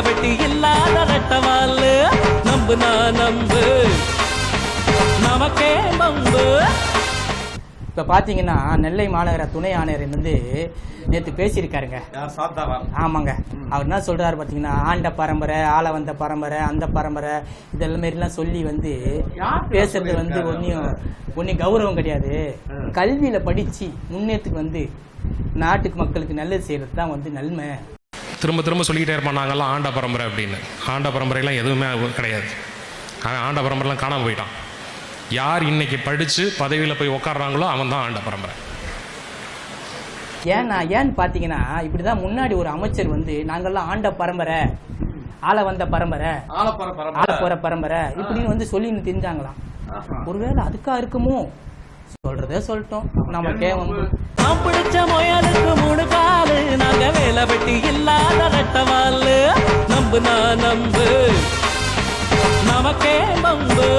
வெட்டி இல்லாத ரெட்டவாளு நம்புனா நம்பு நமக்கே பம்பு. இப்போ பார்த்தீங்கன்னா நெல்லை மாநகர துணை ஆணையர் வந்து நேற்று பேசியிருக்காருங்க. ஆமாங்க. அவர் என்ன சொல்றாரு பார்த்தீங்கன்னா, ஆண்ட பரம்பரை, ஆள வந்த பரம்பரை, அந்த பரம்பரை இதெல்லாம் மாரிலாம் சொல்லி வந்து பேசுறது வந்து ஒன்றும் கௌரவம் கிடையாது. கல்வியில் படித்து முன்னேற்றுக்கு வந்து நாட்டுக்கு மக்களுக்கு நல்லது செய்கிறது தான் வந்து நன்மை. திரும்ப திரும்ப சொல்லிக்கிட்டே இருப்பான், நாங்கள்லாம் ஆண்ட பரம்பரை அப்படின்னு. ஆண்ட பரம்பரைலாம் எதுவுமே கிடையாது. ஆண்ட பரம்பரைலாம் காணாமல் போயிட்டான். யார் இன்னைக்கு படித்து பதவியில் போய் உட்காடுறாங்களோ அவன் தான் ஆண்ட பரம்பரை. ஏன்னு பார்த்தீங்கன்னா, இப்படி தான் முன்னாடி ஒரு அமைச்சர் வந்து நாங்கள்லாம் ஆண்ட பரம்பரை, ஆள வந்த பரம்பரை, ஆள போகிற பரம்பரை இப்படின்னு வந்து சொல்லின்னு தெரிஞ்சாங்களாம். ஒருவேளை அதுக்கா இருக்குமோ? சொல்றதே சொல்லிட்டோம். நம்ம கேவம் நாம் பிடிச்ச முயலுக்கு 3 காலு, நாங்க வேலை வெட்டி இல்லாத ரெட்டவாளு நம்புனா நம்பு நமக்கே பம்பு.